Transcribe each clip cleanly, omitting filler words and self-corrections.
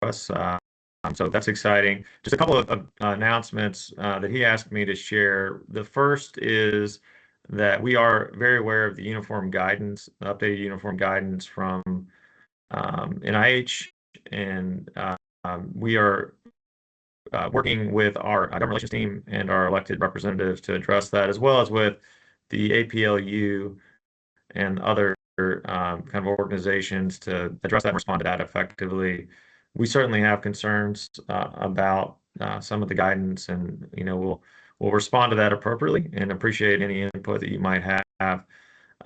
us. So that's exciting. Just a couple of announcements that he asked me to share. The first is that we are very aware of the uniform guidance, the updated uniform guidance from NIH, and we are working with our government relations team and our elected representatives to address that, as well as with the APLU and other kind of organizations to address that and respond to that effectively. We certainly have concerns about some of the guidance, and we'll respond to that appropriately and appreciate any input that you might have.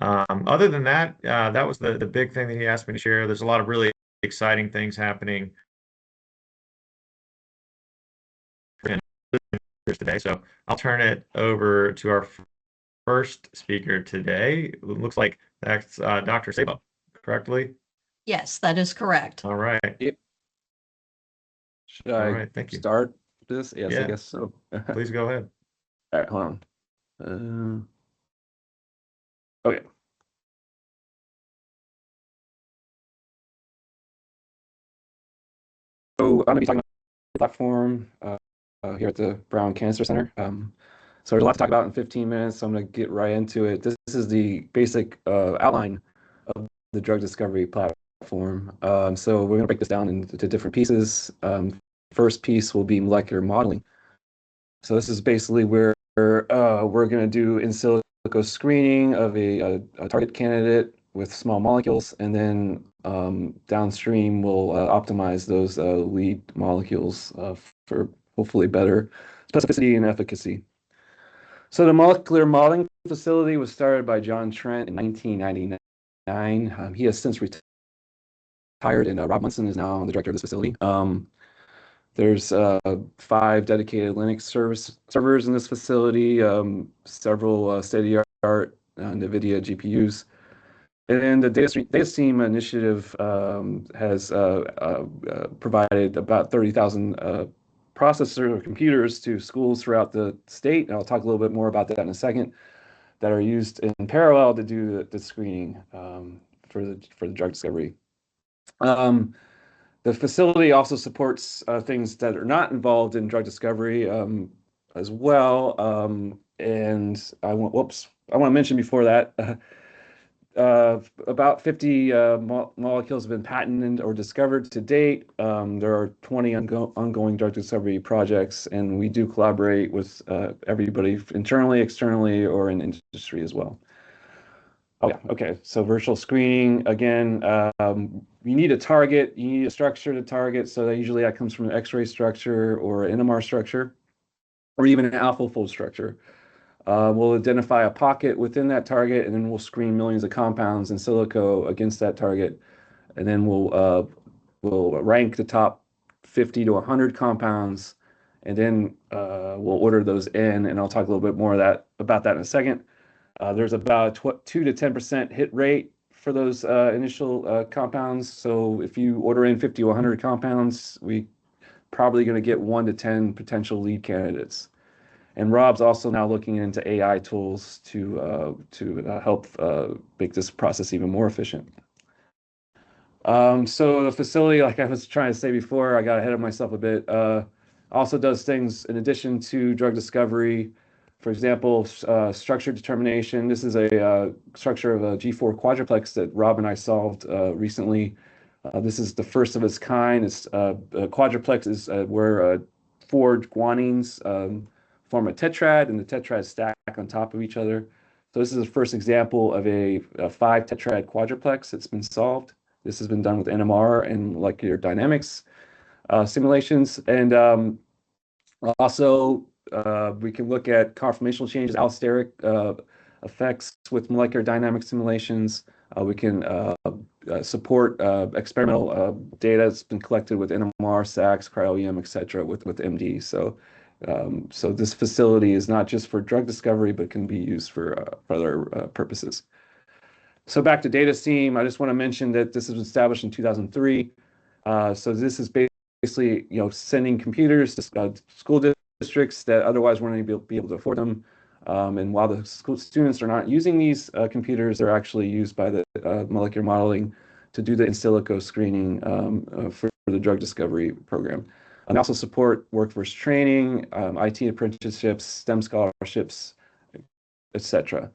Other than that, that was the big thing that he asked me to share. There's a lot of really exciting things happening today, so I'll turn it over to our first speaker today. It looks like that's Dr. Sabo, correctly? Yes, that is correct. All right. Yep. Should I thank you. Start this? Yes, Yeah. I guess so. Please go ahead. All right, hold on. Okay. So I'm going to be talking about the platform here at the Brown Cancer Center. So there's a lot to talk about in 15 minutes, so I'm going to get right into it. This is the basic outline of the drug discovery platform. So we're going to break this down into different pieces. First piece will be molecular modeling. So this is basically where we're going to do in silico screening of a target candidate with small molecules, and then downstream we'll optimize those lead molecules for hopefully better specificity and efficacy. So the molecular modeling facility was started by John Trent in 1999. He has since retired, and Rob Munson is now the director of this facility. There's 5 dedicated Linux servers in this facility, several state-of-the-art NVIDIA GPUs. And the DataStream initiative has provided about 30,000 processor or computers to schools throughout the state, and I'll talk a little bit more about that in a second, that are used in parallel to do the screening for the drug discovery. The facility also supports things that are not involved in drug discovery as well. And I want to mention before that, about 50 molecules have been patented or discovered to date. There are 20 ongoing drug discovery projects, and we do collaborate with everybody internally, externally, or in industry as well. Oh, yeah. Okay. So virtual screening, again, you need a target, you need a structure to target. So that usually that comes from an X-ray structure or an NMR structure, or even an AlphaFold structure. We'll identify a pocket within that target, and then we'll screen millions of compounds in silico against that target. And then we'll rank the top 50 to 100 compounds, and then we'll order those in, and I'll talk a little bit more about that in a second. There's about a 2 to 10% hit rate for those initial compounds. So if you order in 50 to 100 compounds, we probably going to get 1 to 10 potential lead candidates. And Rob's also now looking into AI tools to help make this process even more efficient. So the facility, like I was trying to say before, I got ahead of myself a bit, also does things in addition to drug discovery. For example, structure determination. This is a structure of a G4 quadruplex that Rob and I solved recently. This is the first of its kind. It's a quadruplex is where 4 guanines form a tetrad, and the tetrads stack on top of each other. So this is the first example of a 5 tetrad quadruplex that's been solved. This has been done with NMR and molecular dynamics simulations. And also, we can look at conformational changes, allosteric effects with molecular dynamic simulations. We can support experimental data that's been collected with NMR, SACS, cryo-EM, et cetera, with MD. So this facility is not just for drug discovery, but can be used for other purposes. So back to DataStream, I just want to mention that this was established in 2003. So this is basically, sending computers to school districts that otherwise weren't able to afford them. And while the school students are not using these computers, they're actually used by the molecular modeling to do the in silico screening for the drug discovery program. And also support workforce training, IT apprenticeships, STEM scholarships, etc.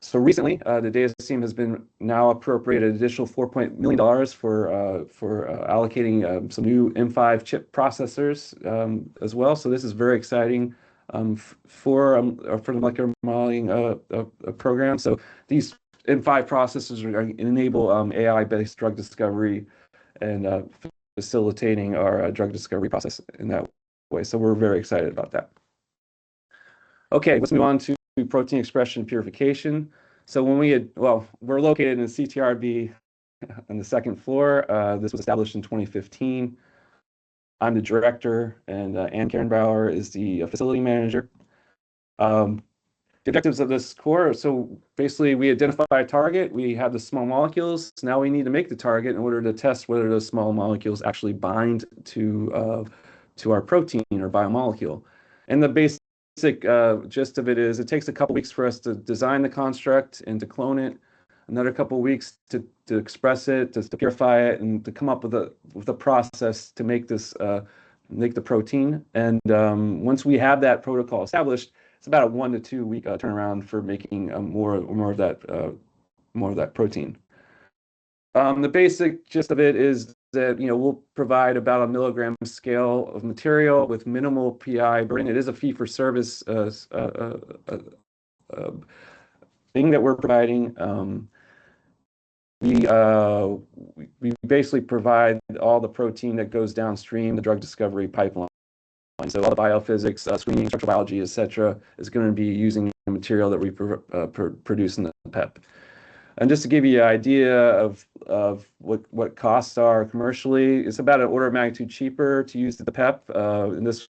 So recently, the data team has been now appropriated additional $4 million for allocating some new M5 chip processors as well. So this is very exciting for the molecular modeling program. So these M5 processors are going to enable AI-based drug discovery and facilitating our drug discovery process in that way. So we're very excited about that. Okay, let's move on to protein expression purification. So when we're located in the CTRB on the second floor. This was established in 2015. I'm the director, and Ann Karenbauer is the facility manager. The objectives of this core, so basically we identify a target, we have the small molecules, now we need to make the target in order to test whether those small molecules actually bind to our protein or biomolecule. And the basic gist of it is it takes a couple weeks for us to design the construct and to clone it, another couple weeks to express it, to purify it, and to come up with a process to make this make the protein. And once we have that protocol established, it's about a 1 to 2 week turnaround for making more of that protein. The basic gist of it is that we'll provide about a milligram scale of material with minimal PI burden. It is a fee-for-service thing that we're providing. We basically provide all the protein that goes downstream the drug discovery pipeline. So all the biophysics, screening, structural biology, etc., is going to be using the material that we produce in the PEP. And just to give you an idea of what costs are commercially, it's about an order of magnitude cheaper to use the PEP. In this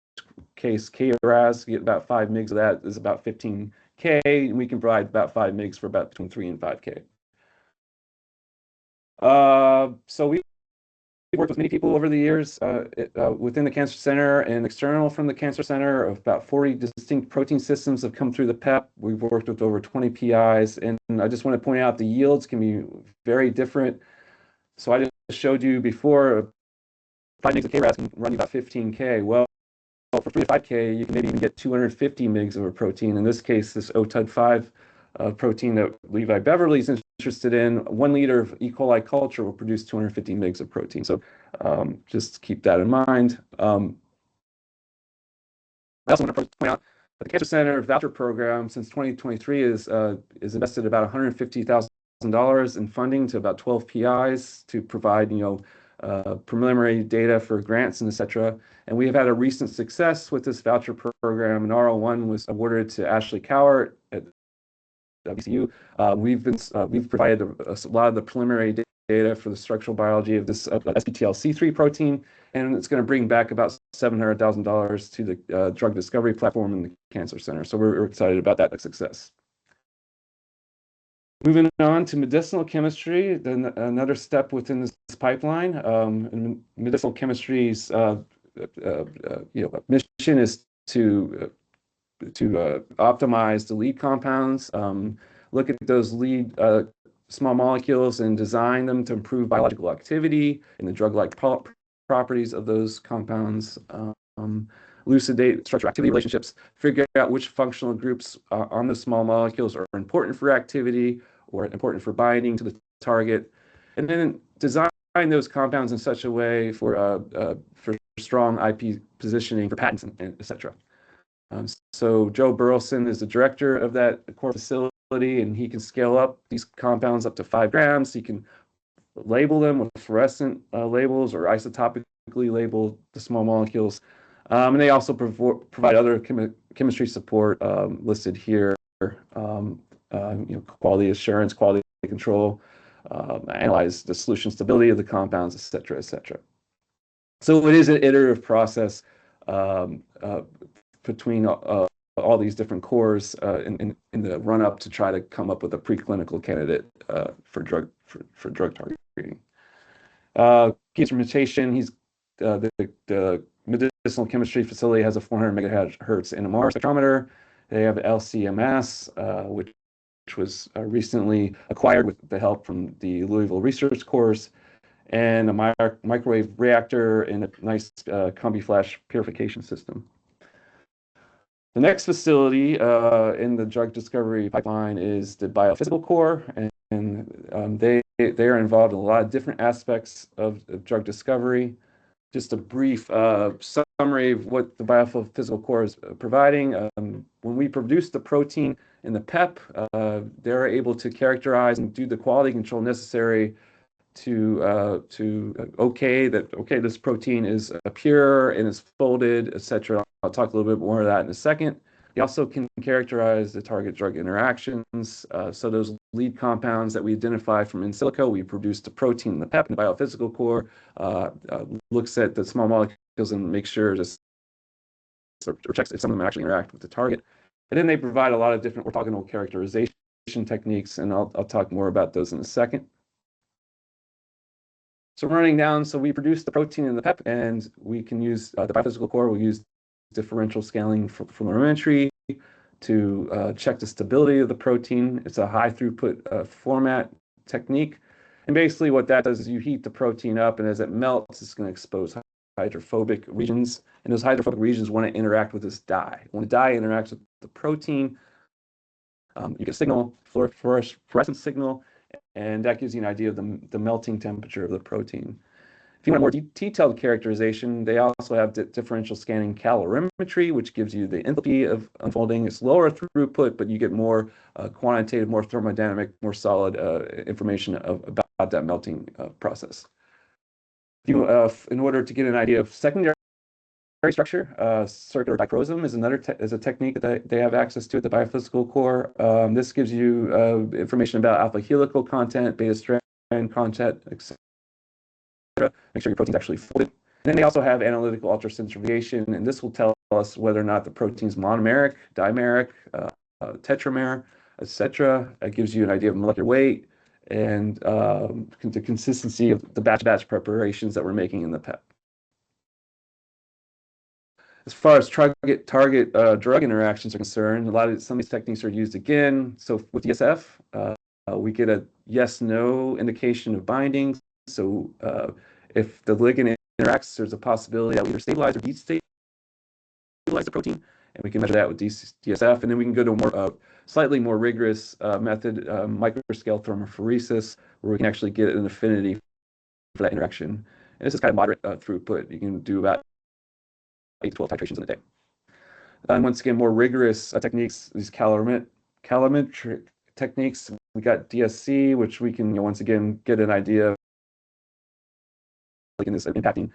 case, KRAS, you get about 5 mgs of that is about $15K, and we can provide about 5 mgs for about between 3 and 5K. So we've worked with many people over the years within the Cancer Center and external from the Cancer Center. Of about 40 distinct protein systems have come through the PEP. We've worked with over 20 PIs, and I just want to point out the yields can be very different. So I just showed you before, 5 mgs of KRAS can run you about 15K. Well, for 3 to 5K, you can maybe even get 250 mgs of a protein. In this case, this OTUD5 protein that Levi Beverly's interested in, 1 liter of E. coli culture will produce 250 mgs of protein. So just keep that in mind. I also want to point out that the Cancer Center voucher program since 2023 is invested about $150,000 in funding to about 12 PIs to provide preliminary data for grants and etc. And we have had a recent success with this voucher program. And RL1 was awarded to Ashley Cowart at WCU. We've provided a lot of the preliminary data for the structural biology of this SBTLC3 protein, and it's going to bring back about $700,000 to the drug discovery platform in the Cancer Center. So we're excited about that success. Moving on to medicinal chemistry, then another step within this pipeline. Medicinal chemistry's mission is to optimize the lead compounds, look at those lead small molecules and design them to improve biological activity and the drug-like properties of those compounds, elucidate structure activity relationships, figure out which functional groups on the small molecules are important for activity or important for binding to the target, and then design those compounds in such a way for strong IP positioning for patents, and etc. So Joe Burleson is the director of that core facility, and he can scale up these compounds up to 5 grams. He can label them with fluorescent labels or isotopically label the small molecules. And they also provide other chemistry support listed here, quality assurance, quality control, analyze the solution stability of the compounds, et cetera, et cetera. So it is an iterative process between all these different cores in the run-up to try to come up with a preclinical candidate for drug targeting. Key instrumentation, the medicinal chemistry facility has a 400 megahertz NMR spectrometer. They have LCMS, which was recently acquired with the help from the Louisville Research Course. and a microwave reactor and a nice combi flash purification system. The next facility in the drug discovery pipeline is the biophysical core, and they are involved in a lot of different aspects of drug discovery. Just a brief summary of what the biophysical core is providing. When we produce the protein in the PEP, they're able to characterize and do the quality control necessary to okay this protein is pure and is folded, etc. I'll talk a little bit more of that in a second. We also can characterize the target drug interactions. So those lead compounds that we identify from in silico, we produce the protein in the PEP, and the biophysical core looks at the small molecules and makes sure or checks if some of them actually interact with the target. And then they provide a lot of different orthogonal characterization techniques, and I'll talk more about those in a second. So running down, so we produce the protein in the PEP, and we can use the biophysical core. We use differential scaling from fluorimetry to check the stability of the protein. It's a high throughput format technique. And basically what that does is you heat the protein up, and as it melts, it's going to expose hydrophobic regions. And those hydrophobic regions want to interact with this dye. When the dye interacts with the protein, you get a signal, fluorescent signal, and that gives you an idea of the melting temperature of the protein. If you want a more detailed characterization, they also have differential scanning calorimetry, which gives you the enthalpy of unfolding. It's lower throughput, but you get more quantitative, more thermodynamic, more solid information about that melting process. In order to get an idea of secondary structure, circular dichroism is a technique that they have access to at the biophysical core. This gives you information about alpha helical content, beta strand content, etc. Make sure your protein's actually folded. And then they also have analytical ultracentrifugation, and this will tell us whether or not the protein's monomeric, dimeric, tetramer, etc. It gives you an idea of molecular weight and the consistency of the batch preparations that we're making in the PEP. As far as target drug interactions are concerned, some of these techniques are used again. So with DSF, we get a yes/no indication of binding. So if the ligand interacts, there's a possibility that we either stabilize or destabilize the protein, and we can measure that with DSF. And then we can go to a more slightly more rigorous method, microscale thermophoresis, where we can actually get an affinity for that interaction. And this is kind of moderate throughput. You can do about 8 to 12 titrations in a day. And once again, more rigorous techniques, these calorimetric techniques. We got DSC, which we can once again get an idea of is impacting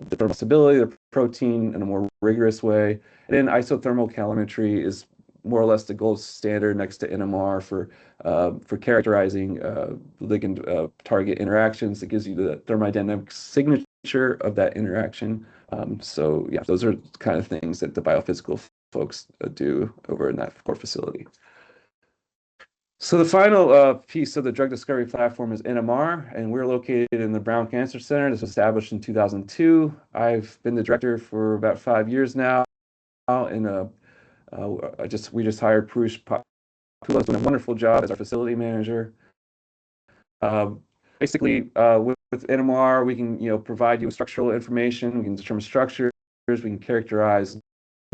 the thermal stability of the protein in a more rigorous way. And then isothermal calorimetry is more or less the gold standard next to NMR for characterizing ligand target interactions. It gives you the thermodynamic signature of that interaction. So yeah, those are kind of things that the biophysical folks do over in that core facility. So the final piece of the drug discovery platform is NMR, and we're located in the Brown Cancer Center. This was established in 2002. I've been the director for about 5 years now, and we just hired Purush Pula's doing a wonderful job as our facility manager. Basically, with NMR, we can provide you with structural information. We can determine structures. We can characterize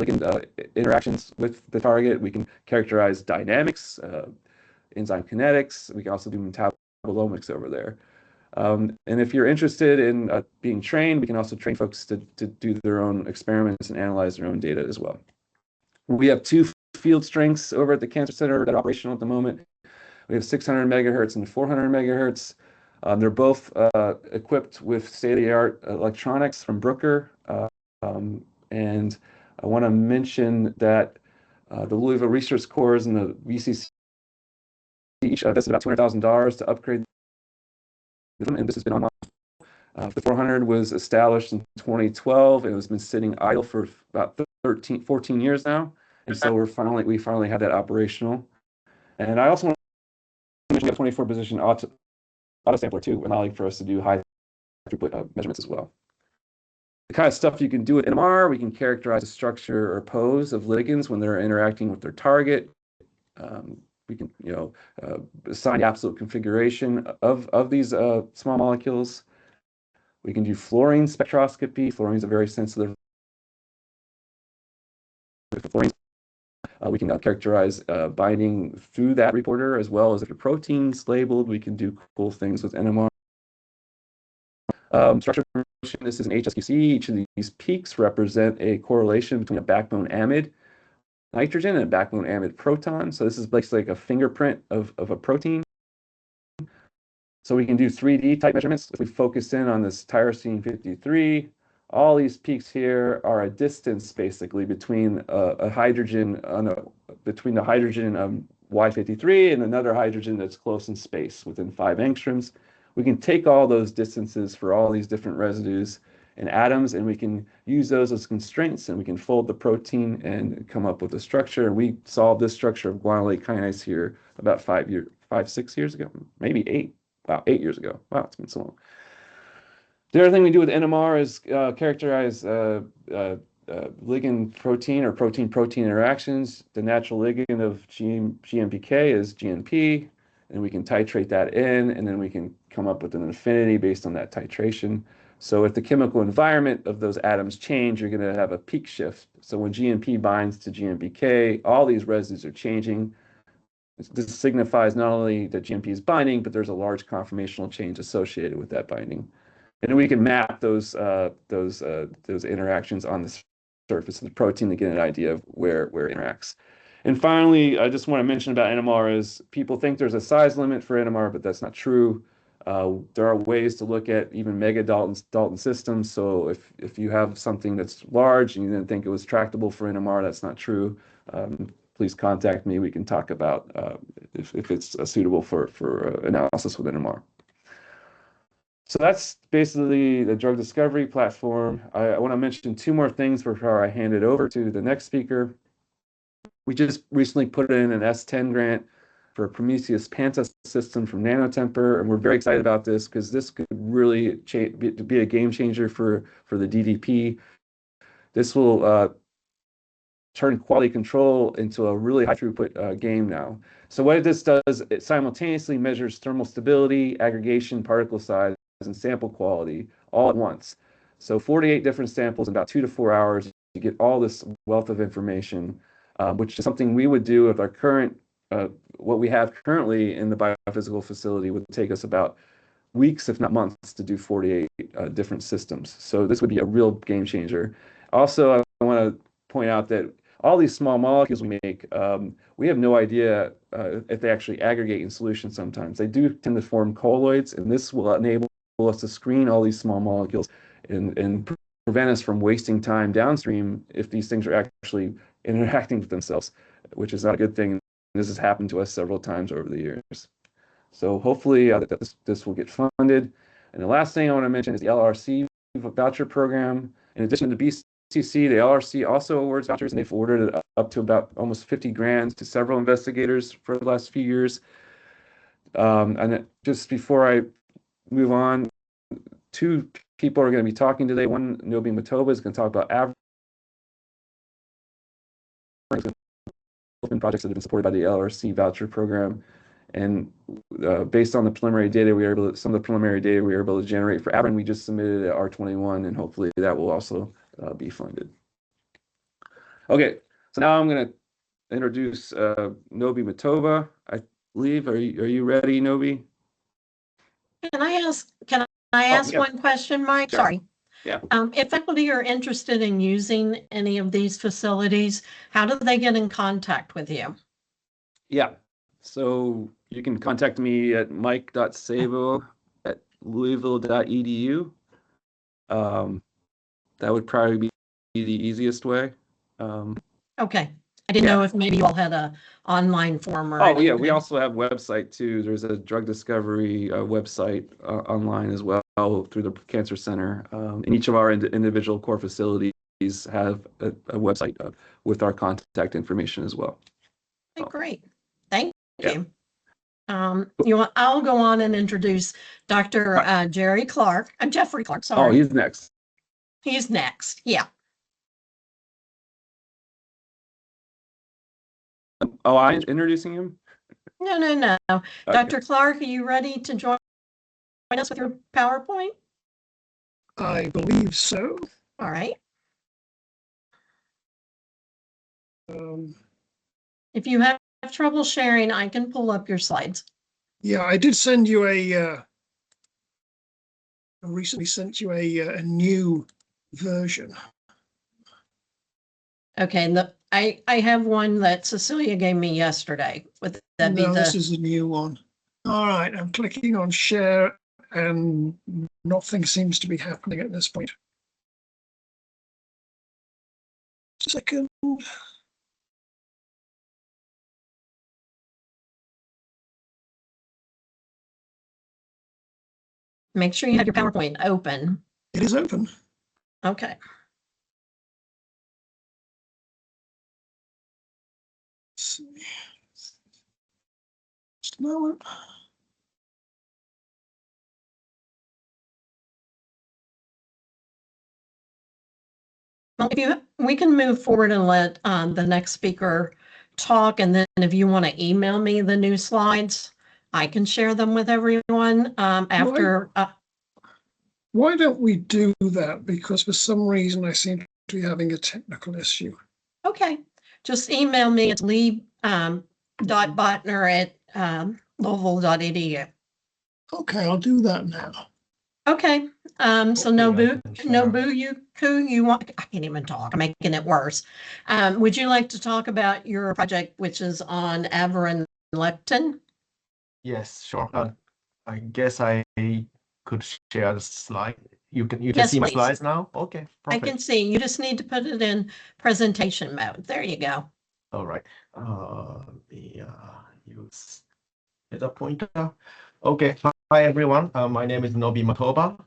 ligand interactions with the target. We can characterize dynamics, enzyme kinetics. We can also do metabolomics over there. And if you're interested in being trained, we can also train folks to do their own experiments and analyze their own data as well. We have 2 field strengths over at the Cancer Center that are operational at the moment. We have 600 megahertz and 400 megahertz. They're both equipped with state-of-the-art electronics from Brooker. And I want to mention that the Louisville Research Corps and the VCC each invested about $200,000 to upgrade them, and this has been on. The 400 was established in 2012, and it has been sitting idle for about 14 years now, and so we finally have that operational. And I also want to mention we have a 24 position auto sampler too, allowing for us to do high throughput measurements as well. The kind of stuff you can do with NMR, we can characterize the structure or pose of ligands when they're interacting with their target. We can, assign the absolute configuration of these small molecules. We can do fluorine spectroscopy. Fluorine is a very sensitive fluorine. We can characterize binding through that reporter, as well as if your protein's labeled, we can do cool things with NMR. Structure motion, this is an HSQC. Each of these peaks represent a correlation between a backbone amide nitrogen and a backbone amide proton. So this is basically like a fingerprint of a protein. So we can do 3D type measurements. If we focus in on this tyrosine 53, all these peaks here are a distance basically between a hydrogen between the hydrogen Y53 and another hydrogen that's close in space within 5 angstroms. We can take all those distances for all these different residues and atoms, and we can use those as constraints, and we can fold the protein and come up with a structure. And we solved this structure of guanylate kinase here about 6 years ago, maybe 8. Wow, 8 years ago. Wow, it's been so long. The other thing we do with NMR is characterize ligand protein or protein-protein interactions. The natural ligand of GMPK is GNP, and we can titrate that in, and then we can come up with an affinity based on that titration. So if the chemical environment of those atoms change, you're going to have a peak shift. So when GNP binds to GMPK, all these residues are changing. This signifies not only that GMP is binding, but there's a large conformational change associated with that binding. And we can map those interactions on the surface of the protein to get an idea of where it interacts. And finally, I just want to mention about NMR is people think there's a size limit for NMR, but that's not true. There are ways to look at even mega Dalton systems. So if you have something that's large and you didn't think it was tractable for NMR, that's not true. Please contact me. We can talk about if it's suitable for analysis with NMR. So that's basically the drug discovery platform. I want to mention 2 more things before I hand it over to the next speaker. We just recently put in an S10 grant for a Prometheus Panta system from Nanotemper, and we're very excited about this because this could really be a game changer for the DDP. This will turn quality control into a really high throughput game now. So what this does, it simultaneously measures thermal stability, aggregation, particle size, and sample quality all at once. So 48 different samples in about 2 to 4 hours, you get all this wealth of information, which is something we would do with our current, what we have currently in the biophysical facility would take us about weeks, if not months, to do 48 different systems. So this would be a real game changer. Also, I want to point out that all these small molecules we make, we have no idea if they actually aggregate in solution sometimes. They do tend to form colloids, and this will enable us to screen all these small molecules and prevent us from wasting time downstream if these things are actually interacting with themselves, which is not a good thing. This has happened to us several times over the years. So hopefully this will get funded. And the last thing I want to mention is the LRC voucher program. In addition to BCC, the LRC also awards vouchers, and they've awarded it up to about almost 50 grand to several investigators for the last few years. And just before I move on, 2 people are going to be talking today. One, Nobuyuki Matoba, is going to talk about average projects that have been supported by the LRC voucher program. And based on the preliminary data, some of the preliminary data we were able to generate for Abrin, we just submitted at R21, and hopefully that will also be funded. Okay, so now I'm going to introduce Nobuyuki Matoba. I believe, are you ready, Nobi? Can I ask yeah. one question, Mike? Sure. Sorry. Yeah. If faculty are interested in using any of these facilities, how do they get in contact with you? Yeah. So you can contact me at mike.sabo@louisville.edu. That would probably be the easiest way. Okay. I didn't know if maybe you all had a online form or anything. Yeah, we anything. also have website too. There's a drug discovery website online as well through the Cancer Center. And each of our individual core facilities have a website with our contact information as well. Okay, great. Thank you. I'll go on and introduce Dr. Jeffrey Clark. Sorry. Oh, he's next. He's next. Yeah. Oh, I'm introducing him? No. Okay. Dr. Clark, are you ready to join us with your PowerPoint? I believe so. All right. If you have trouble sharing, I can pull up your slides. Yeah, I did send you I recently sent you a new version. Okay, and I have one that Cecilia gave me yesterday. Would that be No, this the is a new one. All right, I'm clicking on share and nothing seems to be happening at this point. Second. make sure you have your PowerPoint open. It is open. Okay. Let's see. Just a moment. Well, we can move forward and let the next speaker talk, and then if you want to email me the new slides, I can share them with everyone after. Why don't we do that? Because for some reason I seem to be having a technical issue. Okay, just email me at lee.botner@louisville.edu. Okay, I'll do that now. Okay, so Okay, I can share. Nobuyuki, I can't even talk, I'm making it worse. Would you like to talk about your project, which is on aberrant lectin? Yes, sure. I guess I could share the slide. You can Yes, see my please. slides now? Okay, I perfect. can see, you just need to put it in presentation mode. There you go. All right. Let me use the pointer. Okay. Hi, everyone. My name is Nobuyuki Matoba.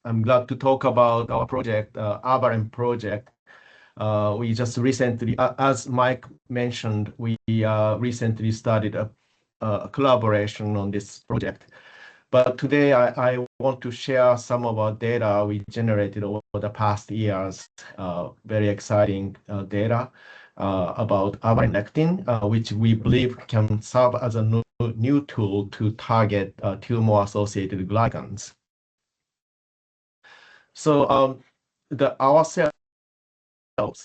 I'm glad to talk about our project, Aberrant project. We just recently, as Mike mentioned, we recently started a collaboration on this project. But today I want to share some of our data we generated over the past years, very exciting data about aberrant lectin, which we believe can serve as a new tool to target tumor-associated glycans. So our cells,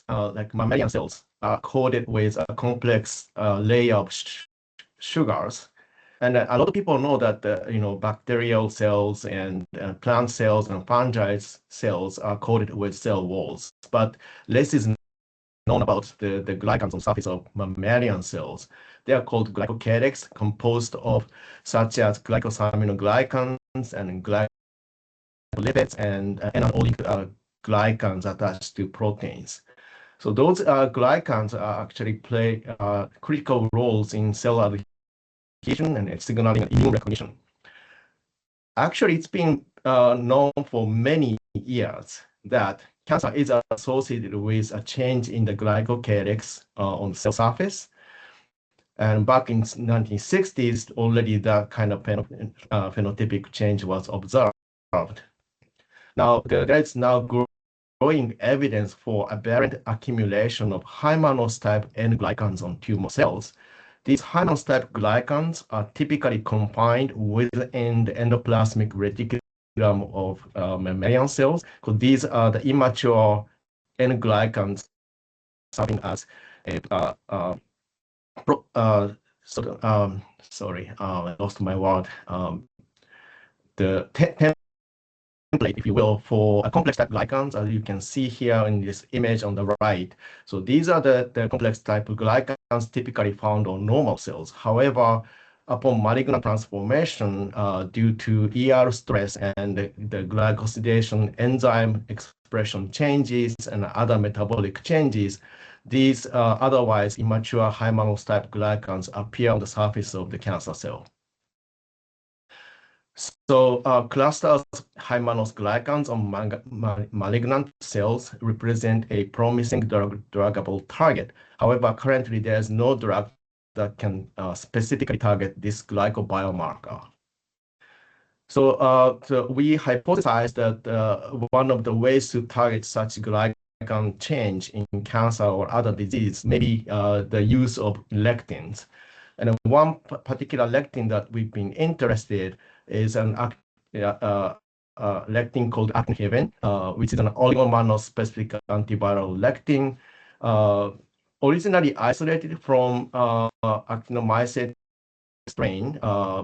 like mammalian cells, are coated with a complex layer of sugars. And a lot of people know that bacterial cells and plant cells and fungi cells are coated with cell walls, but less is known about the glycans on the surface of mammalian cells. They are called glycocalyx, composed of such as glycosaminoglycans and glycolipids and anion-linked glycans attached to proteins. So those glycans actually play critical roles in cell adhesion and signaling immune recognition. Actually, it's been known for many years that cancer is associated with a change in the glycocalyx on the cell surface. And back in 1960s, already that kind of phenotypic change was observed. Now, there is now growing evidence for aberrant accumulation of high-mannose type N glycans on tumor cells. These high-mannose type glycans are typically confined within the endoplasmic reticulum of mammalian cells, because these are the immature N glycans serving as a sorry, I lost my word. The template, if you will, for a complex type glycans, as you can see here in this image on the right. So these are the complex type of glycans typically found on normal cells. However, upon malignant transformation, due to ER stress and the glycosidation enzyme expression changes and other metabolic changes, these otherwise immature high-mannose type glycans appear on the surface of the cancer cell. So clusters of high-mannose glycans on malignant cells represent a promising druggable target. However, currently there is no drug that can specifically target this glycobiomarker. So, we hypothesized that one of the ways to target such glycan change in cancer or other disease may be the use of lectins. And one particular lectin that we've been interested is an lectin called actin-heaven, which is an oligomonospecific antiviral lectin, originally isolated from actinomycete strain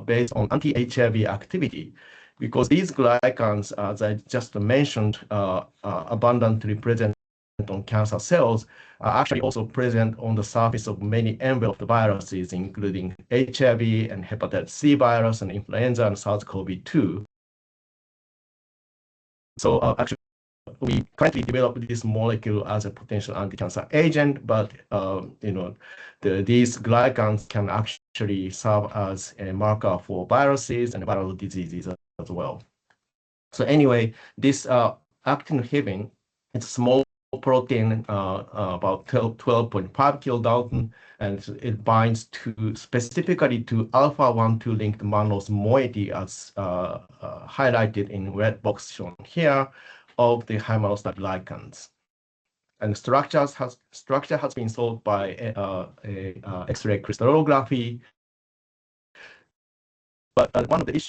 based on anti-HIV activity, because these glycans, as I just mentioned, abundantly present on cancer cells, are actually also present on the surface of many enveloped viruses, including HIV and hepatitis C virus and influenza and SARS-CoV-2. So actually, we currently developed this molecule as a potential anti-cancer agent, but these glycans can actually serve as a marker for viruses and viral diseases as well. So anyway, this actin-heaven, it's a small protein, about 12.5 kilodalton, and it binds specifically to alpha-1,2 linked mannose moiety, as highlighted in red box shown here, of the high-mannose glycans. And structure has been solved by X-ray crystallography. But one of the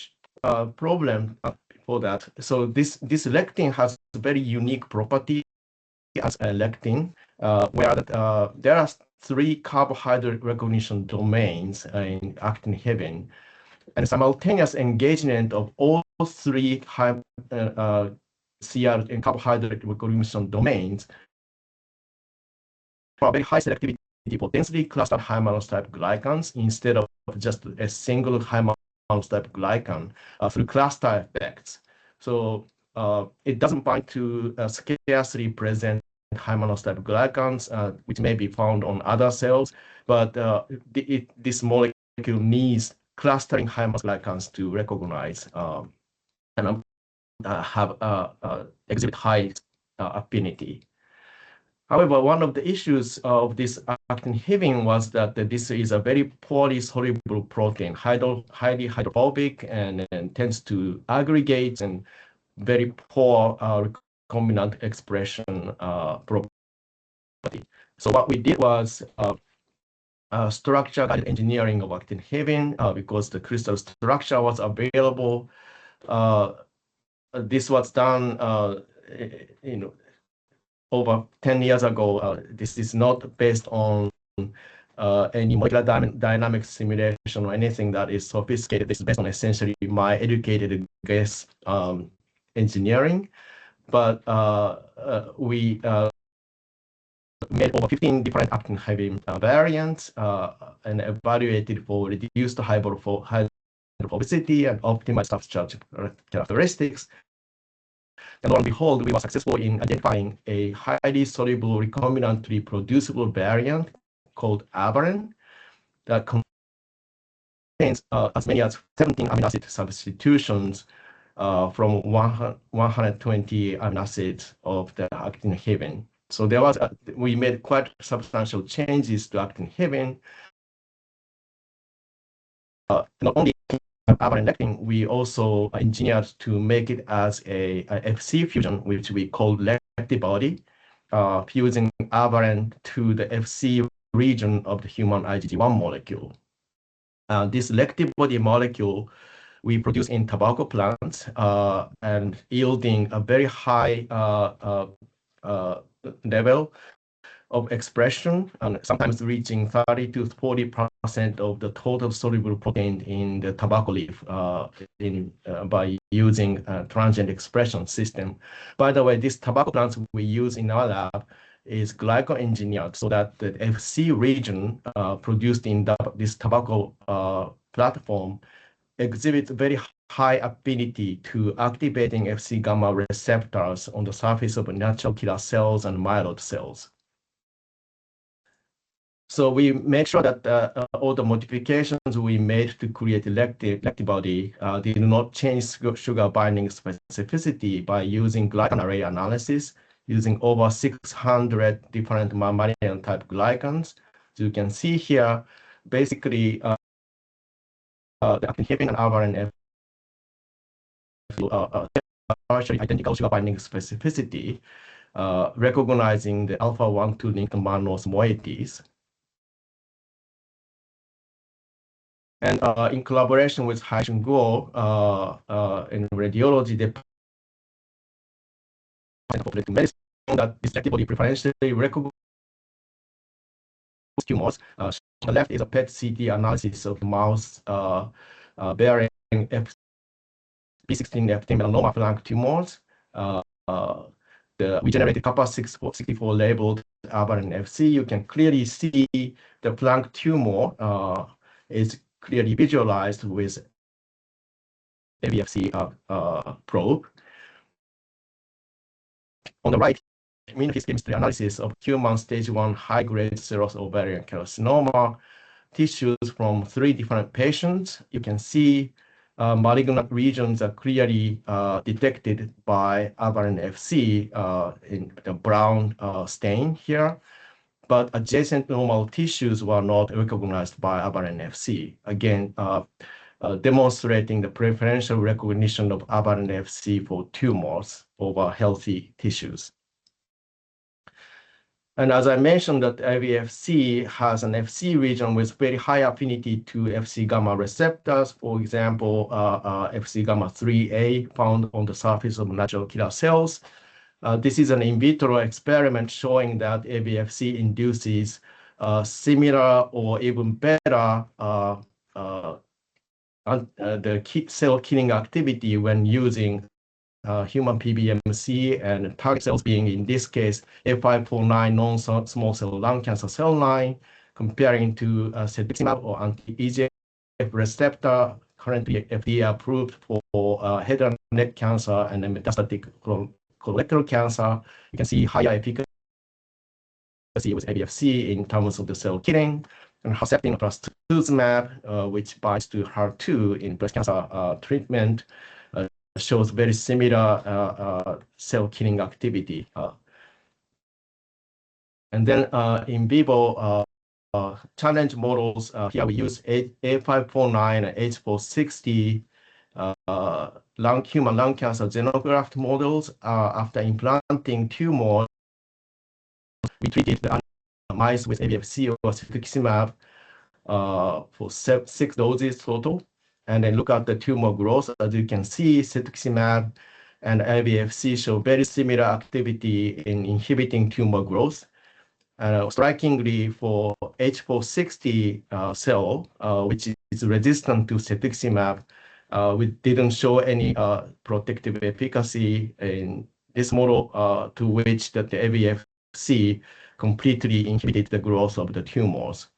problem for that, so this lectin has a very unique property as a lectin, where there are 3 carbohydrate recognition domains in actin-heaven, and simultaneous engagement of all 3 CR and carbohydrate recognition domains for very high selectivity for densely clustered high-mannose type glycans instead of just a single high-mannose type glycan through cluster effects. So it doesn't bind to scarcely present high-mannose type glycans, which may be found on other cells, but this molecule needs clustering high-mannose glycans to recognize and exhibit high affinity. However, one of the issues of this actin-heaven was that this is a very poorly soluble protein, highly hydrophobic, and tends to aggregate, and very poor recombinant expression property. So what we did was structure-guided engineering of actin-heaven, because the crystal structure was available. This was done, over 10 years ago. This is not based on any molecular dynamics simulation or anything that is sophisticated. This is based on essentially my educated guess engineering. But we made over 15 different actin-heaven variants and evaluated for reduced hydrophobicity and optimized substrate characteristics. And lo and behold, we were successful in identifying a highly soluble recombinant reproducible variant called aberrant that contains as many as 17 amino acid substitutions from 120 amino acids of the actin-heaven. So we made quite substantial changes to actin-heaven. Not only aberrant lectin, we also engineered to make it as a FC fusion, which we call lectibody, fusing aberrant to the FC region of the human IgG1 molecule. This lectibody molecule we produce in tobacco plants and yielding a very high level of expression, and sometimes reaching 30 to 40% of the total soluble protein in the tobacco leaf by using a transient expression system. By the way, this tobacco plants we use in our lab is glyco-engineered so that the FC region produced in this tobacco platform exhibits very high affinity to activating FC gamma receptors on the surface of natural killer cells and myeloid cells. So we make sure that all the modifications we made to create lectibody did not change sugar binding specificity by using glycan array analysis, using over 600 different mammalian type glycans. So you can see here, basically, the actin-heaven and aberrant partially identical sugar binding specificity, recognizing the alpha-1,2 linked mannose moieties. And in collaboration with Haishun Guo in radiology populated medicine that this antibody preferentially recognizes tumors. On the left is a PET CT analysis of mouse bearing B16 melanoma flank tumors. We generated kappa 64 labeled aberrant FC. You can clearly see the flank tumor is clearly visualized with ABFC probe. On the right, immunohistochemistry analysis of human stage 1 high-grade serous ovarian carcinoma tissues from 3 different patients. You can see malignant regions are clearly detected by aberrant FC in the brown stain here, but adjacent normal tissues were not recognized by aberrant FC. Again, demonstrating the preferential recognition of aberrant FC for tumors over healthy tissues. And as I mentioned, that ABFC has an FC region with very high affinity to FC gamma receptors. For example, FC gamma 3A found on the surface of natural killer cells. This is an in vitro experiment showing that ABFC induces similar or even better the cell killing activity when using human PBMC and target cells being, in this case, A549 non-small cell lung cancer cell line, comparing to cetuximab or anti-EGF receptor, currently FDA approved for head and neck cancer and metastatic colorectal cancer. You can see higher efficacy with ABFC in terms of the cell killing, and Herceptin plus trastuzumab, which binds to HER2 in breast cancer treatment, shows very similar cell killing activity. And then in vivo challenge models, here we use A549 and H460 human lung cancer xenograft models. After implanting tumors, we treated the mice with ABFC or cetuximab for 6 doses total, and then look at the tumor growth. As you can see, cetuximab and ABFC show very similar activity in inhibiting tumor growth. Strikingly, for H460 cell, which is resistant to cetuximab, we didn't show any protective efficacy in this model, to which the ABFC completely inhibited the growth of the tumors.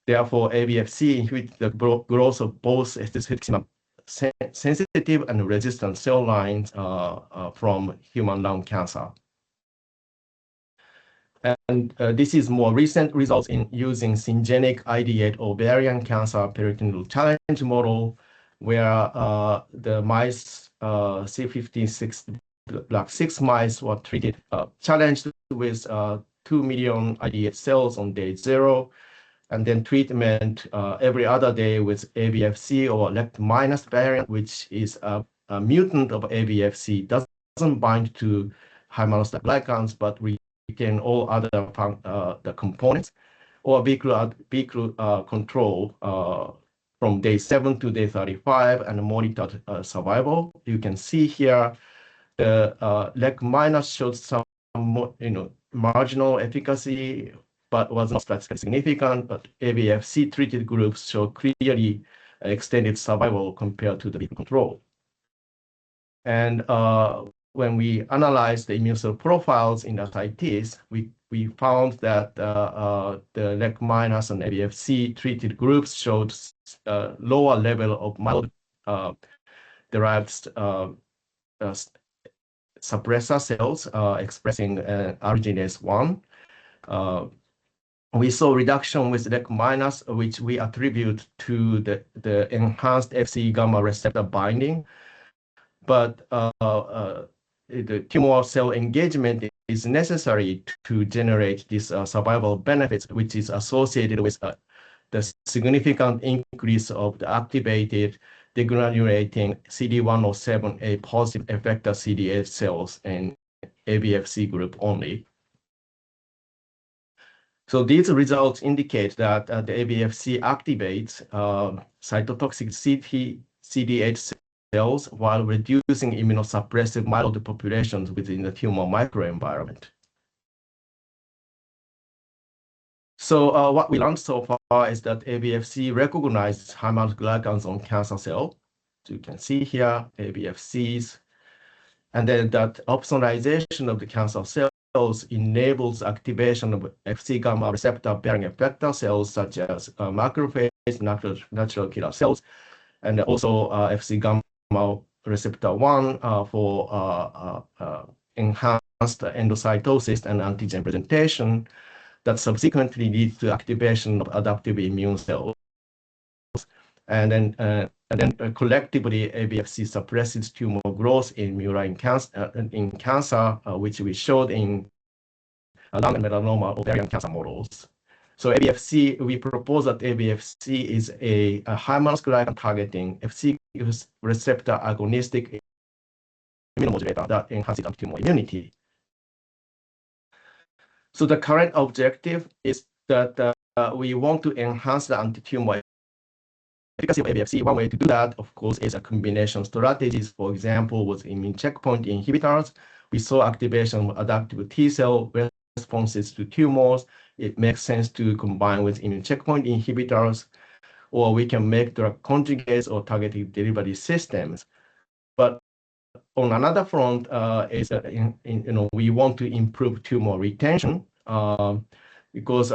Therefore, ABFC inhibits the growth of both cetuximab sensitive and resistant cell lines from human lung cancer. And this is more recent results in using syngeneic ID8 ovarian cancer peritoneal challenge model, where the mice, C56 black 6 mice were treated, challenged with 2 million ID8 cells on day 0, and then treatment every other day with ABFC or LECT- variant, which is a mutant of ABFC, doesn't bind to high monocyte glycans, but retain all other the components, or BICLU control from day 7 to day 35 and monitored survival. You can see here the LEC- showed some marginal efficacy, but was not statistically significant. But ABFC treated groups show clearly extended survival compared to the BICLU control. And when we analyzed the immune cell profiles in ascites, we found that the LEC- and ABFC treated groups showed lower level of myeloid-derived suppressor cells expressing arginase 1. We saw reduction with LEC-, which we attribute to the enhanced FC gamma receptor binding. But the tumor cell engagement is necessary to generate this survival benefits, which is associated with the significant increase of the activated degranulating CD107A positive effector CD8 cells in ABFC group only. So these results indicate that the ABFC activates cytotoxic CD8 cells while reducing immunosuppressive myeloid populations within the tumor microenvironment. So what we learned so far is that ABFC recognizes high-amount glycans on cancer cell. So you can see here ABFCs, and then that opsonization of the cancer cells enables activation of Fc gamma receptor bearing effector cells such as macrophage, natural killer cells, and also Fc gamma receptor 1 for enhanced endocytosis and antigen presentation that subsequently leads to activation of adaptive immune cells. And then collectively, ABFC suppresses tumor growth in murine cancer, which we showed in lung and melanoma ovarian cancer models. So ABFC, we propose that ABFC is a high-mass glycan targeting Fc receptor agonistic immunomodulator that enhances anti-tumor immunity. So the current objective is that we want to enhance the anti-tumor efficacy of ABFC. One way to do that, of course, is a combination strategies. For example, with immune checkpoint inhibitors, we saw activation of adaptive T cell responses to tumors. It makes sense to combine with immune checkpoint inhibitors, or we can make drug conjugates or targeted delivery systems. But on another front, we want to improve tumor retention because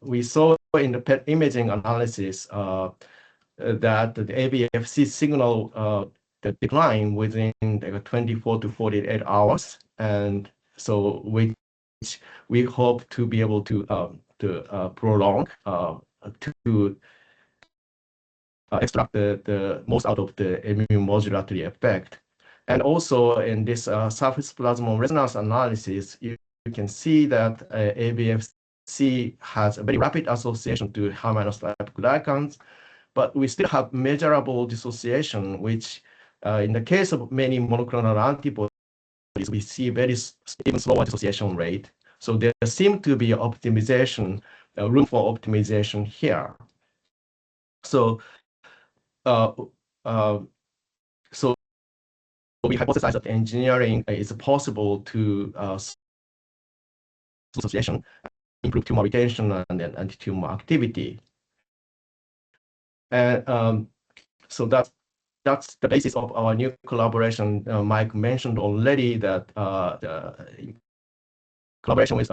we saw in the PET imaging analysis that the ABFC signal the decline within 24 to 48 hours, and so we hope to be able to prolong to extract the most out of the immune modulatory effect. And also in this surface plasmon resonance analysis, you can see that ABFC has a very rapid association to high-type glycans, but we still have measurable dissociation, which in the case of many monoclonal antibodies, we see very even slower dissociation rate. So there seems to be optimization, room for optimization here. So we hypothesize that engineering is possible to association, improve tumor retention and then anti-tumor activity. And so that's the basis of our new collaboration. Mike mentioned already that the collaboration with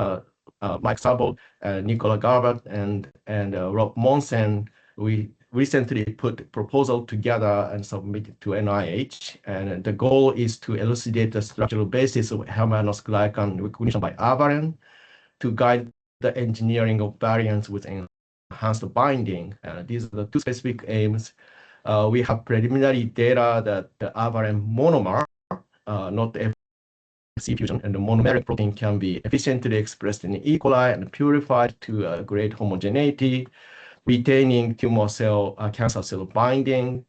Mike Sabo, Nicola Garbett, and Rob Monsen, we recently put a proposal together and submitted to NIH. And the goal is to elucidate the structural basis of high-mannose glycan recognition by aberrant to guide the engineering of variants with enhanced binding. These are the two specific aims. We have preliminary data that the aberrant monomer, not the Fc fusion, and the monomeric protein can be efficiently expressed in E. coli and purified to great homogeneity, retaining tumor cell, cancer cell binding,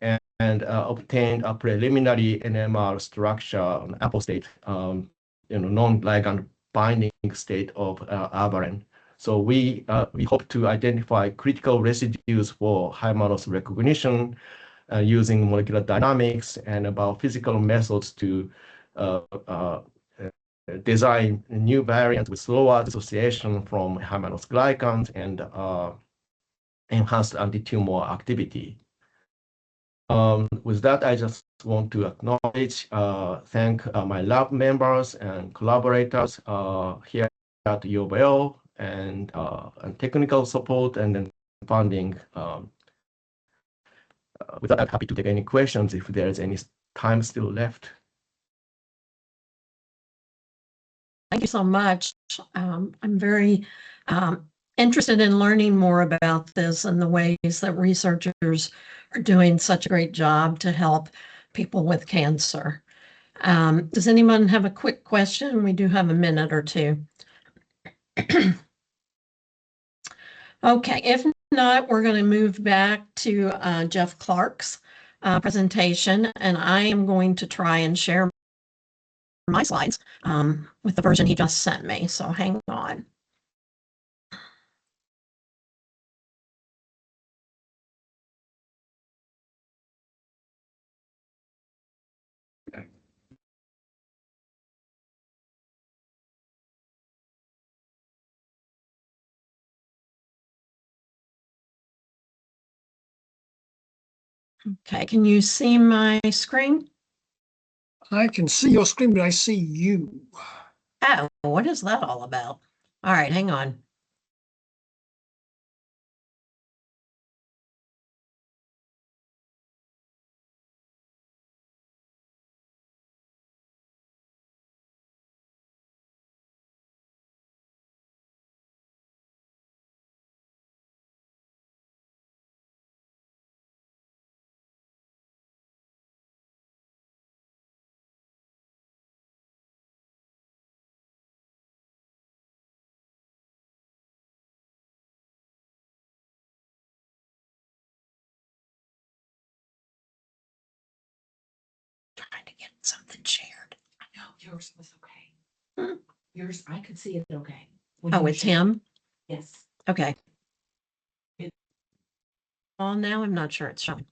and obtain a preliminary NMR structure on apostate, non-ligand binding state of aberrant. So we hope to identify critical residues for high-mannose recognition using molecular dynamics and biophysical methods to design new variants with slower dissociation from high-mannose glycans and enhanced anti-tumor activity. With that, I just want to acknowledge, thank my lab members and collaborators here at UofL and technical support and then funding. With that, I'm happy to take any questions if there is any time still left. Thank you so much. I'm very interested in learning more about this and the ways that researchers are doing such a great job to help people with cancer. Does anyone have a quick question? We do have a minute or two. Okay, if not, we're going to move back to Geoff Clark's presentation, and I am going to try and share my slides with the version he just sent me. So hang on. Okay, can you see my screen? I can see your screen, but I see you. Oh, what is that all about? All right, hang on. Trying to get something shared. I know yours was okay. Yours, I could see it okay. When Oh, you were it's sharing. him? Yes. Okay. It- Well, now I'm not sure it's showing.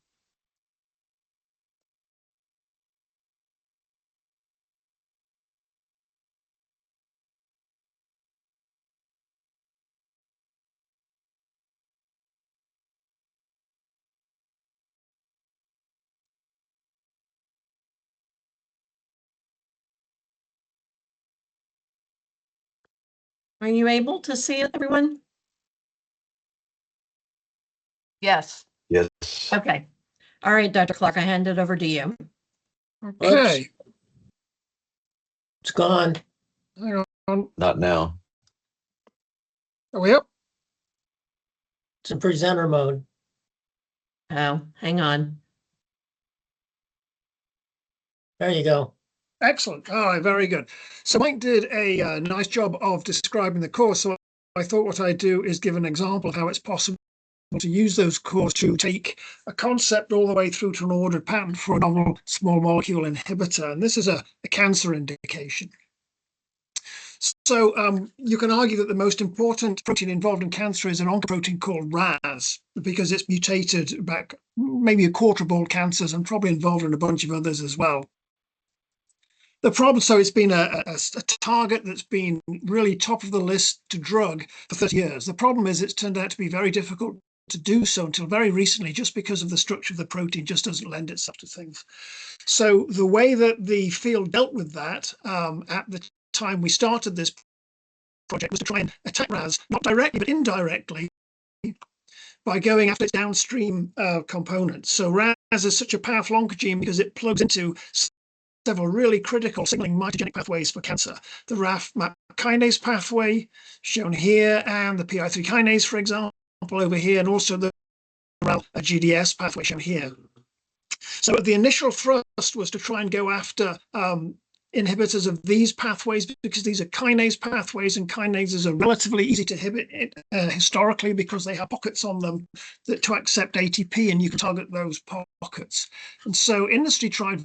Are you able to see it, everyone? Yes. Yes. Okay. All right, Dr. Clark, I hand it over to you. Okay. It's gone. Hang on. Not now. Are we up? It's in presenter mode. Oh, hang on. There you go. Excellent. All right, very good. So Mike did a nice job of describing the course. So I thought what I'd do is give an example of how it's possible to use those cores to take a concept all the way through to an ordered patent for a novel small molecule inhibitor. And this is a cancer indication. So you can argue that the most important protein involved in cancer is an oncoprotein called RAS, because it's mutated back maybe a quarter of all cancers and probably involved in a bunch of others as well. The problem, so it's been a target that's been really top of the list to drug for 30 years. The problem is it's turned out to be very difficult to do so until very recently, just because of the structure of the protein just doesn't lend itself to things. So the way that the field dealt with that at the time we started this project was to try and attack RAS, not directly, but indirectly, by going after its downstream components. So RAS is such a powerful oncogene because it plugs into several really critical signaling mitogenic pathways for cancer. The RAF-MAP kinase pathway, shown here, and the PI3 kinase, for example, over here, and also the RAL GDS pathway, shown here. So the initial thrust was to try and go after inhibitors of these pathways, because these are kinase pathways, and kinases are relatively easy to inhibit historically because they have pockets on them that to accept ATP, and you can target those pockets. And so industry tried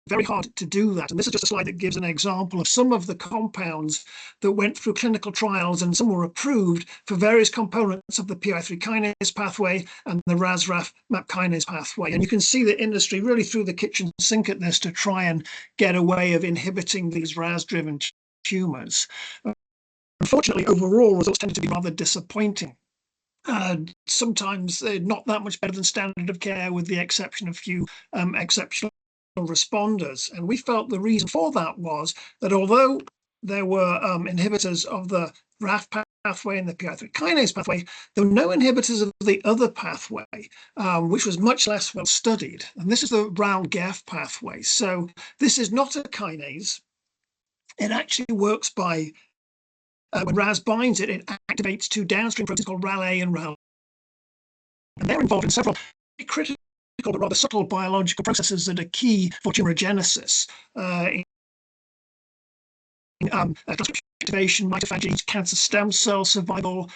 very hard to do that. And this is just a slide that gives an example of some of the compounds that went through clinical trials, and some were approved for various components of the PI3 kinase pathway and the RAS-RAF-MAP kinase pathway. And you can see the industry really threw the kitchen sink at this to try and get a way of inhibiting these RAS-driven tumors. Unfortunately, overall results tended to be rather disappointing. Sometimes they're not that much better than standard of care, with the exception of few exceptional responders. And we felt the reason for that was that although there were inhibitors of the RAF pathway and the PI3 kinase pathway, there were no inhibitors of the other pathway, which was much less well studied. And this is the RAL-GEF pathway. So this is not a kinase. It actually works by, when RAS binds it, it activates two downstream proteins called RAL-A and RAL. And they're involved in several critical but rather subtle biological processes that are key for tumorigenesis, transcription activation, mitophagy, cancer stem cell survival,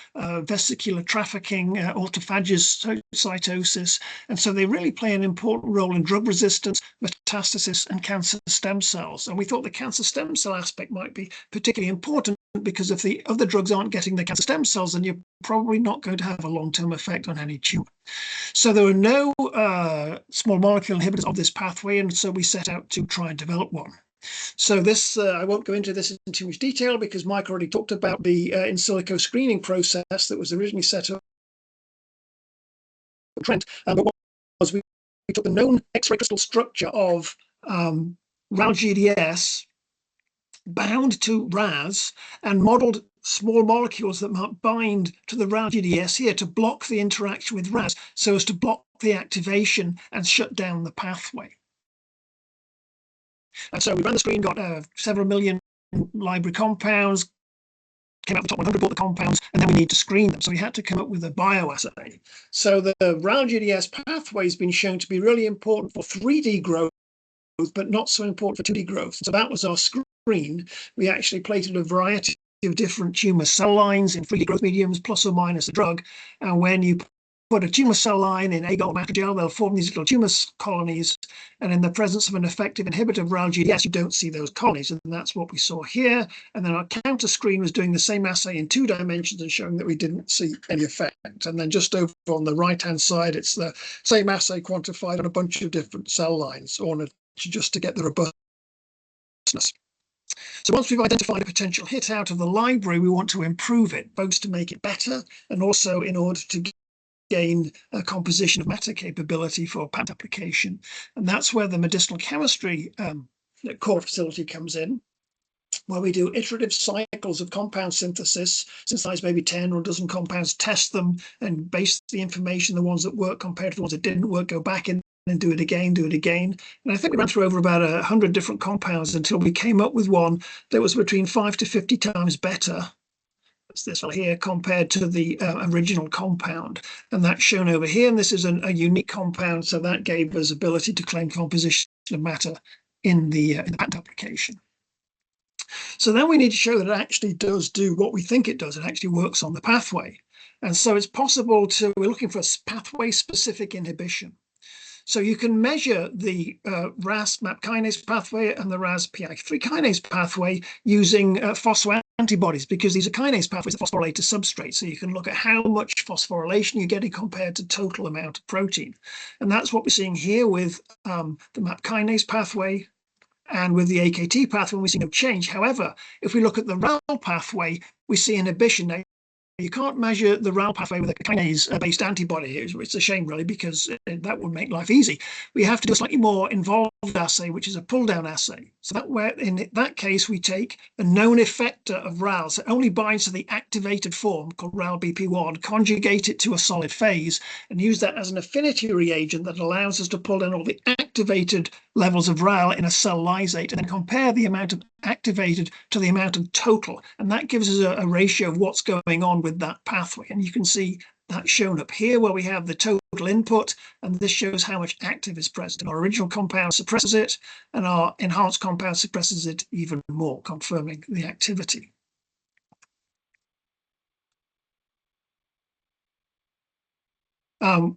vesicular trafficking, autophagocytosis. And so they really play an important role in drug resistance, metastasis, and cancer stem cells. And we thought the cancer stem cell aspect might be particularly important, because if the other drugs aren't getting the cancer stem cells, then you're probably not going to have a long-term effect on any tumor. So there were no small molecule inhibitors of this pathway, and so we set out to try and develop one. So this, I won't go into this in too much detail, because Mike already talked about the in silico screening process that was originally set up Trent, but what was we took the known X-ray crystal structure of RAL-GDS bound to RAS and modeled small molecules that might bind to the RAL-GDS here to block the interaction with RAS so as to block the activation and shut down the pathway. And so we ran the screen, got several million library compounds, came out the top 100, bought the compounds, and then we need to screen them. So we had to come up with a bioassay. So the RAL-GDS pathway has been shown to be really important for 3D growth, but not so important for 2D growth. So that was our screen. We actually plated a variety of different tumor cell lines in 3D growth mediums, plus or minus a drug. And when you put a tumor cell line in agar or macrogel, they'll form these little tumor colonies. And in the presence of an effective inhibitor of RAL-GDS, you don't see those colonies. And that's what we saw here. And then our counter screen was doing the same assay in 2 dimensions and showing that we didn't see any effect. And then just over on the right-hand side, it's the same assay quantified on a bunch of different cell lines, or just to get the robustness. So once we've identified a potential hit out of the library, we want to improve it, both to make it better and also in order to gain a composition of matter capability for patent application. And that's where the medicinal chemistry core facility comes in, where we do iterative cycles of compound synthesize maybe 10 or a dozen compounds, test them, and base the information, the ones that work compared to the ones that didn't work, go back in and do it again. And I think we ran through over about 100 different compounds until we came up with one that was between 5 to 50 times better. That's this one here compared to the original compound. And that's shown over here. And this is a unique compound. So that gave us ability to claim composition of matter in the patent application. So then we need to show that it actually does do what we think it does. It actually works on the pathway. And so it's possible we're looking for a pathway-specific inhibition. So you can measure the RAS MAP kinase pathway and the RAS PI3 kinase pathway using phosphoantibodies, because these are kinase pathways that phosphorylate to substrate. So you can look at how much phosphorylation you're getting compared to total amount of protein. And that's what we're seeing here with the MAP kinase pathway. And with the AKT pathway, we see no change. However, if we look at the RAL pathway, we see inhibition. Now, you can't measure the RAL pathway with a kinase-based antibody. It's a shame, really, because that would make life easy. We have to do a slightly more involved assay, which is a pull-down assay. So that where in that case, we take a known effector of RAL, so it only binds to the activated form called RAL-BP1, conjugate it to a solid phase, and use that as an affinity reagent that allows us to pull down all the activated levels of RAL in a cell lysate, and then compare the amount of activated to the amount of total. And that gives us a ratio of what's going on with that pathway. And you can see that shown up here where we have the total input, and this shows how much active is present. And our original compound suppresses it, and our enhanced compound suppresses it even more, confirming the activity.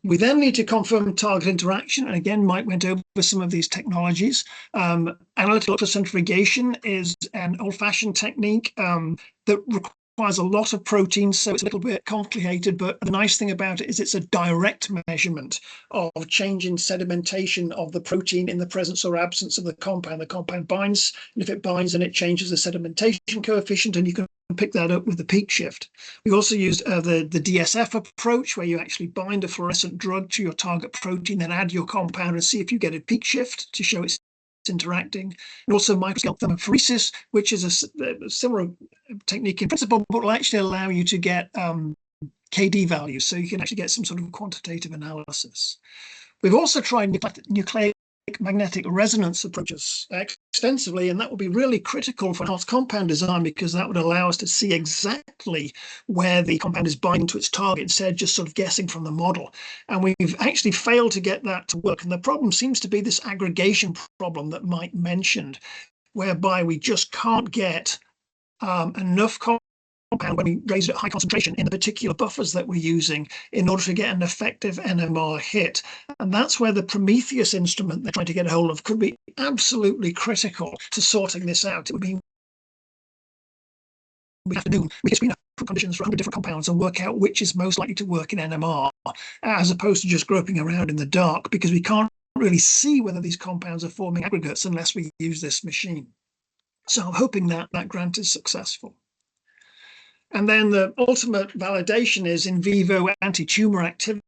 We then need to confirm target interaction. And again, Mike went over some of these technologies. Analytical ultracentrifugation is an old-fashioned technique that requires a lot of protein, so it's a little bit complicated, but the nice thing about it is it's a direct measurement of change in sedimentation of the protein in the presence or absence of the compound. The compound binds, and if it binds, then it changes the sedimentation coefficient, and you can pick that up with the peak shift. We also used the DSF approach, where you actually bind a fluorescent drug to your target protein, then add your compound and see if you get a peak shift to show it's interacting. And also microscale thermophoresis, which is a similar technique in principle, but will actually allow you to get KD values, so you can actually get some sort of quantitative analysis. We've also tried nucleic magnetic resonance approaches extensively, and that will be really critical for enhanced compound design, because that would allow us to see exactly where the compound is binding to its target instead of just sort of guessing from the model. And we've actually failed to get that to work. And the problem seems to be this aggregation problem that Mike mentioned, whereby we just can't get enough compound when we raise it at high concentration in the particular buffers that we're using in order to get an effective NMR hit. And that's where the Prometheus instrument they're trying to get a hold of could be absolutely critical to sorting this out. It would mean we have to do screen conditions for 100 different compounds and work out which is most likely to work in NMR, as opposed to just groping around in the dark, because we can't really see whether these compounds are forming aggregates unless we use this machine. So I'm hoping that that grant is successful. And then the ultimate validation is in vivo anti-tumor activity.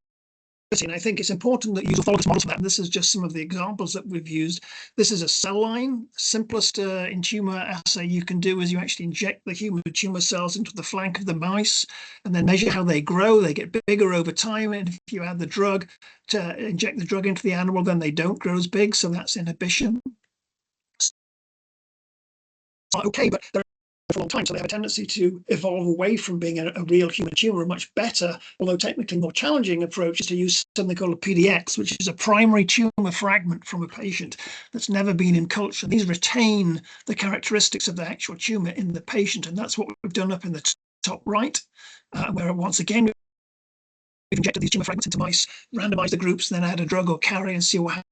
And I think it's important that you use autologous models for that. And this is just some of the examples that we've used. This is a cell line. Simplest in tumor assay you can do is you actually inject the human tumor cells into the flank of the mice and then measure how they grow. They get bigger over time. And if you add the drug to inject the drug into the animal, then they don't grow as big. So that's inhibition. Okay, but they're for a long time, so they have a tendency to evolve away from being a real human tumor. A much better, although technically more challenging approach is to use something called a PDX, which is a primary tumor fragment from a patient that's never been in culture. These retain the characteristics of the actual tumor in the patient, and that's what we've done up in the top right, where once again we've injected these tumor fragments into mice, randomized the groups, then add a drug or carry and see what happens.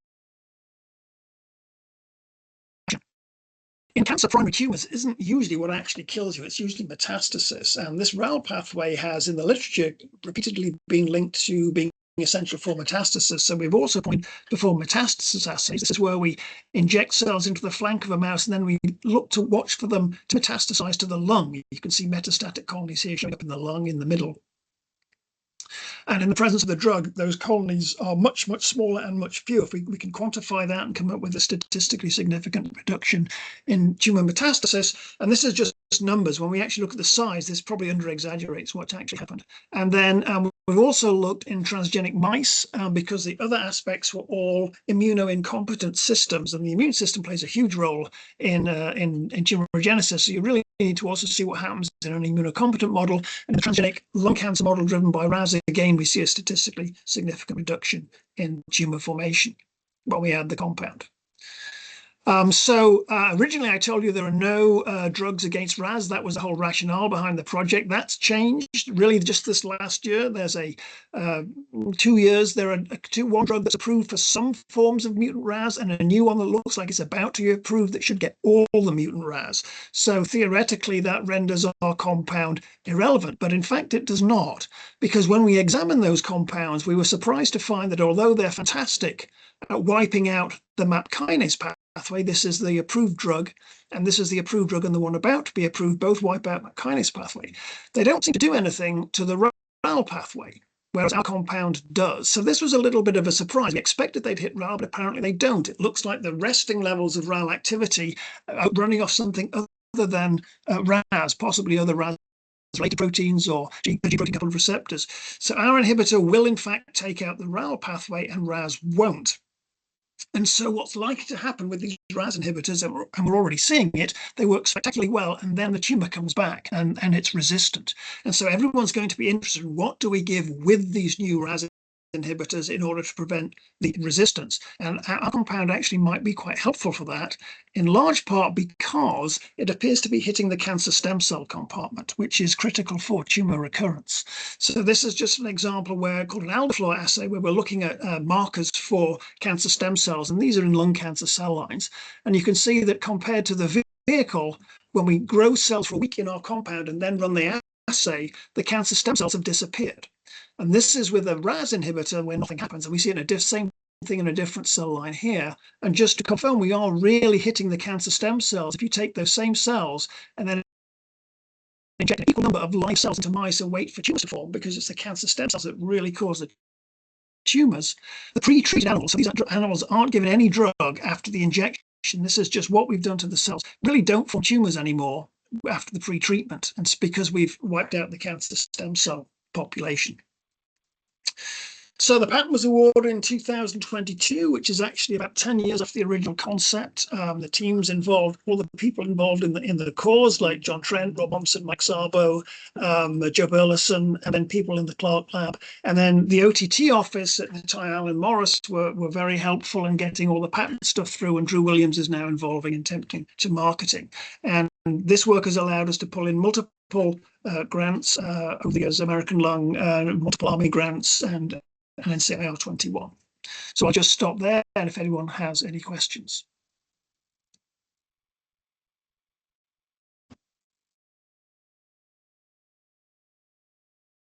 In cancer, primary tumors isn't usually what actually kills you. It's usually metastasis. And this RAL pathway has, in the literature, repeatedly been linked to being essential for metastasis. So we've also performed metastasis assays. This is where we inject cells into the flank of a mouse, and then we look to watch for them to metastasize to the lung. You can see metastatic colonies here showing up in the lung in the middle. And in the presence of the drug, those colonies are much, much smaller and much fewer. If we can quantify that and come up with a statistically significant reduction in tumor metastasis, and this is just numbers. When we actually look at the size, this probably under-exaggerates what actually happened. And then we've also looked in transgenic mice because the other aspects were all immuno-incompetent systems, and the immune system plays a huge role in tumorigenesis. So you really need to also see what happens in an immunocompetent model. And the transgenic lung cancer model driven by RAS, again, we see a statistically significant reduction in tumor formation when we add the compound. Originally I told you there are no drugs against RAS. That was the whole rationale behind the project. That's changed really just this last year. There's 2 years, there are one drug that's approved for some forms of mutant RAS and a new one that looks like it's about to be approved that should get all the mutant RAS. So theoretically that renders our compound irrelevant, but in fact it does not, because when we examine those compounds, we were surprised to find that although they're fantastic at wiping out the MAP kinase pathway, this is the approved drug, and this is the approved drug and the one about to be approved, both wipe out MAP kinase pathway. They don't seem to do anything to the RAL pathway, whereas our compound does. So this was a little bit of a surprise. We expected they'd hit RAL, but apparently they don't. It looks like the resting levels of RAL activity are running off something other than RAS, possibly other RAS related proteins or G-protein coupled receptors. So our inhibitor will in fact take out the RAL pathway and RAS won't. And so what's likely to happen with these RAS inhibitors, and we're already seeing it, they work spectacularly well, and then the tumor comes back and it's resistant. And so everyone's going to be interested in what do we give with these new RAS inhibitors in order to prevent the resistance. And our compound actually might be quite helpful for that, in large part because it appears to be hitting the cancer stem cell compartment, which is critical for tumor recurrence. So this is just an example where called an AldoFlow assay, where we're looking at markers for cancer stem cells, and these are in lung cancer cell lines. And you can see that compared to the vehicle, when we grow cells for a week in our compound and then run the assay, the cancer stem cells have disappeared. And this is with a RAS inhibitor where nothing happens. And we see it same thing in a different cell line here. And just to confirm, we are really hitting the cancer stem cells. If you take those same cells and then inject an equal number of live cells into mice and wait for tumors to form, because it's the cancer stem cells that really cause the tumors, the pre-treated animals, so these animals aren't given any drug after the injection. This is just what we've done to the cells, really don't form tumors anymore after the pre-treatment. And it's because we've wiped out the cancer stem cell population. So the patent was awarded in 2022, which is actually about 10 years after the original concept. The teams involved, all the people involved in the cause, like John Trent, Rob Thompson, Mike Sabo, Joe Burleson, and then people in the Clark lab. And then the OTT office at the time, Alan Morris, were very helpful in getting all the patent stuff through, and Drew Williams is now involving in attempting to marketing. And this work has allowed us to pull in multiple grants over the years, American Lung, multiple Army grants, and NCIR 21. So I'll just stop there, and if anyone has any questions.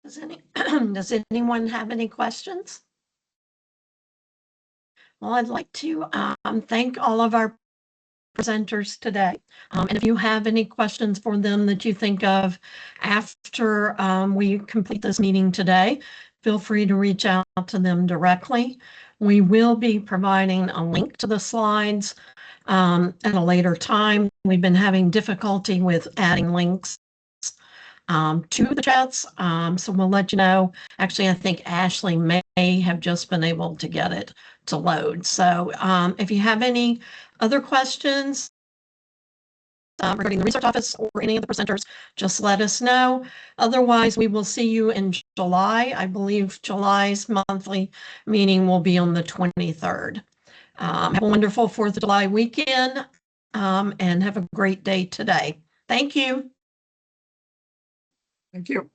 Does anyone have any questions? Well, I'd like to thank all of our presenters today. And if you have any questions for them that you think of after we complete this meeting today, feel free to reach out to them directly. We will be providing a link to the slides at a later time. We've been having difficulty with adding links to the chats, so we'll let you know. Actually, I think Ashley may have just been able to get it to load. So if you have any other questions regarding the research office or any of the presenters, just let us know. Otherwise, we will see you in July. I believe July's monthly meeting will be on the 23rd. Have a wonderful 4th of July weekend, and have a great day today. Thank you. Thank you.